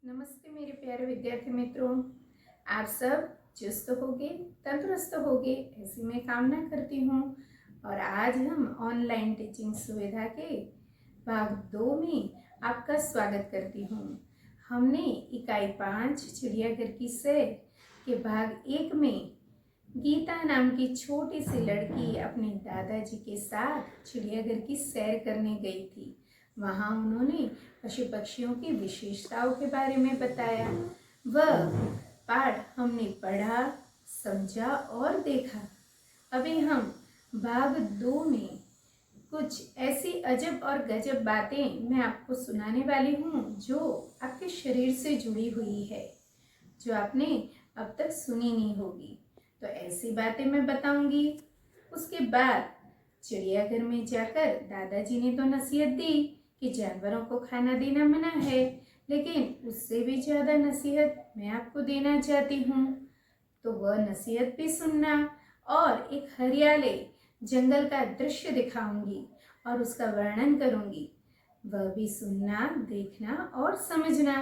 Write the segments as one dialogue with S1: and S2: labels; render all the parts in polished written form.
S1: नमस्ते मेरे प्यारे विद्यार्थी मित्रों। आप सब चुस्त होगे, तंदुरुस्त होगे, ऐसी मैं कामना करती हूँ। और आज हम ऑनलाइन टीचिंग सुविधा के भाग 2 में आपका स्वागत करती हूँ। हमने इकाई 5 चिड़ियाघर की सैर के भाग 1 में गीता नाम की छोटी सी लड़की अपने दादाजी के साथ चिड़ियाघर की सैर करने गई थी। वहाँ उन्होंने पशु पक्षियों की विशेषताओं के बारे में बताया। वह पाठ हमने पढ़ा, समझा और देखा। अभी हम भाग 2 में कुछ ऐसी अजब और गजब बातें मैं आपको सुनाने वाली हूँ जो आपके शरीर से जुड़ी हुई है, जो आपने अब तक सुनी नहीं होगी। तो ऐसी बातें मैं बताऊंगी। उसके बाद चिड़ियाघर में जाकर दादाजी ने तो नसीहत दी कि जानवरों को खाना देना मना है, लेकिन उससे भी ज़्यादा नसीहत मैं आपको देना चाहती हूँ। तो वह नसीहत भी सुनना और एक हरियाले जंगल का दृश्य दिखाऊंगी और उसका वर्णन करूंगी। वह भी सुनना, देखना और समझना।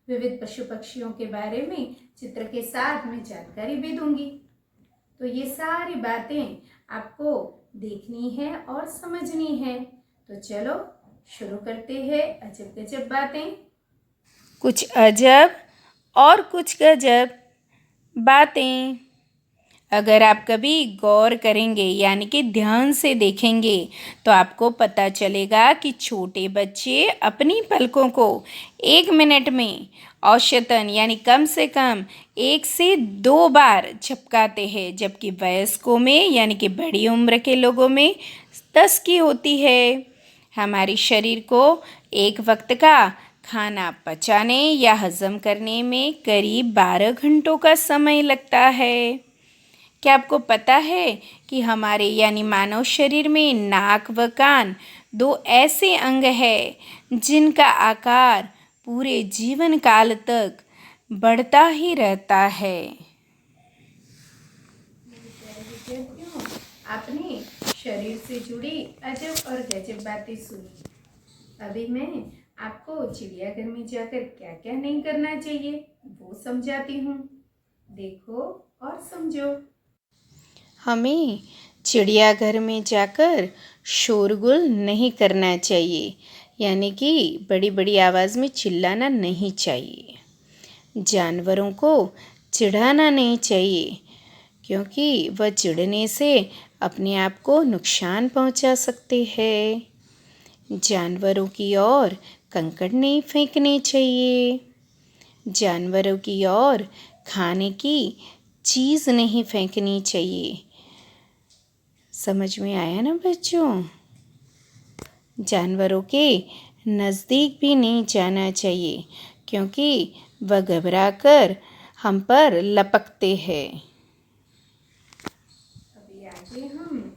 S1: विविध पशु पक्षियों के बारे में चित्र के साथ मैं जानकारी भी दूंगी। तो ये सारी बातें आपको देखनी है और समझनी है। तो चलो शुरू करते हैं अजब गजब बातें।
S2: कुछ अजब और कुछ गजब बातें। अगर आप कभी गौर करेंगे यानी कि ध्यान से देखेंगे तो आपको पता चलेगा कि छोटे बच्चे अपनी पलकों को 1 मिनट में औसतन यानी कम से कम 1 से 2 बार झपकाते हैं, जबकि वयस्कों में यानी कि बड़ी उम्र के लोगों में 10 की होती है। हमारे शरीर को एक वक्त का खाना पचाने या हजम करने में करीब 12 घंटों का समय लगता है। क्या आपको पता है कि हमारे यानी मानव शरीर में नाक व कान 2 ऐसे अंग हैं जिनका आकार पूरे जीवन काल तक बढ़ता ही रहता है।
S1: विद्यार्थियों, आपने शरीर से जुड़ी अजब और गजब बातें सुनी। अभी मैं आपको चिड़ियाघर में जाकर क्या क्या नहीं करना चाहिए वो समझाती हूँ। देखो और समझो।
S2: हमें चिड़ियाघर में जाकर शोरगुल नहीं करना चाहिए, यानी कि बड़ी बड़ी आवाज़ में चिल्लाना नहीं चाहिए। जानवरों को चिढ़ाना नहीं चाहिए, क्योंकि वह चिढ़ने से अपने आप को नुकसान पहुंचा सकते हैं। जानवरों की ओर कंकड़ नहीं फेंकने चाहिए। जानवरों की ओर खाने की चीज़ नहीं फेंकनी चाहिए। समझ में आया ना बच्चों? जानवरों के नज़दीक भी नहीं जाना चाहिए, क्योंकि वह घबराकर हम पर लपकते हैं।
S1: अभी आगे हम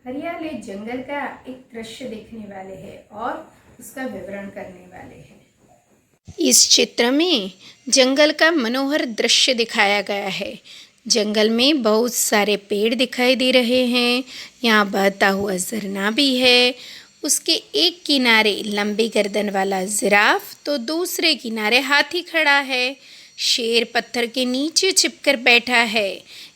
S1: हरियाले जंगल का एक दृश्य देखने वाले हैं और उसका विवरण करने वाले हैं।
S2: इस चित्र में जंगल का मनोहर दृश्य दिखाया गया है। जंगल में बहुत सारे पेड़ दिखाई दे रहे हैं। यहाँ बहता हुआ झरना भी है। उसके एक किनारे लंबी गर्दन वाला जिराफ तो दूसरे किनारे हाथी खड़ा है। शेर पत्थर के नीचे छिपकर बैठा है।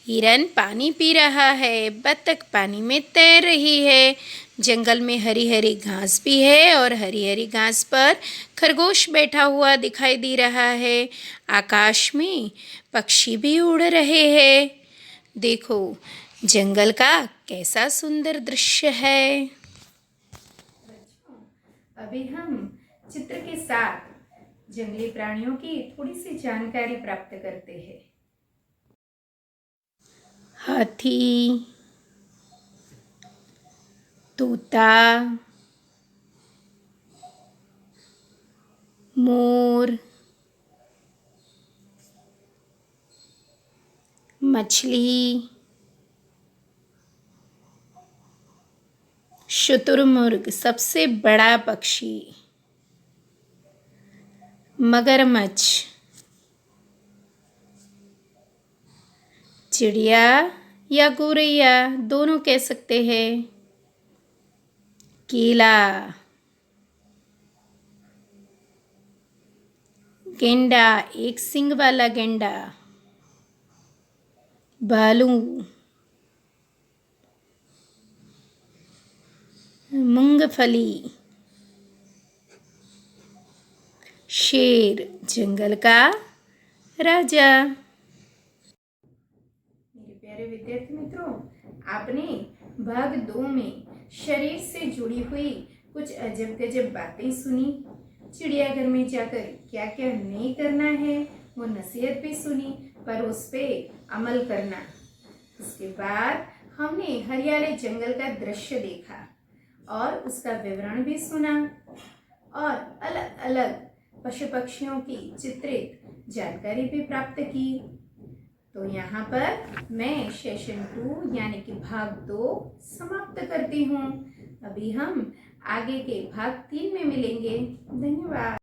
S2: हिरन पानी पी रहा है। बतख पानी में तैर रही है। जंगल में हरी हरी घास भी है और हरी हरी घास पर खरगोश बैठा हुआ दिखाई दे रहा है। आकाश में पक्षी भी उड़ रहे हैं। देखो जंगल का कैसा सुंदर दृश्य है।
S1: बच्चों, अभी हम चित्र के साथ जंगली प्राणियों की थोड़ी सी जानकारी प्राप्त करते हैं।
S2: हाथी, तोता, मोर, मछली, शुतुरमुर्ग सबसे बड़ा पक्षी, मगरमच्छ, चिड़िया या गौरैया दोनों कह सकते हैं, केला, गेंडा, एक सींग वाला गेंडा। भालू, मूंगफली। शेर, जंगल का राजा।
S1: मेरे प्यारे विद्यार्थी मित्रों, आपने भाग 2 में शरीर से जुड़ी हुई कुछ अजब गजब बातें सुनी। चिड़ियाघर में जाकर क्या क्या नहीं करना है वो नसीहत भी सुनी, पर उस पे अमल करना। उसके बाद हमने हरियाले जंगल का दृश्य देखा और उसका विवरण भी सुना और अलग अलग पशु पक्षियों की चित्रित जानकारी भी प्राप्त की। तो यहाँ पर मैं सेशन 2 यानी कि भाग 2 समाप्त करती हूँ। अभी हम आगे के भाग 3 में मिलेंगे। धन्यवाद।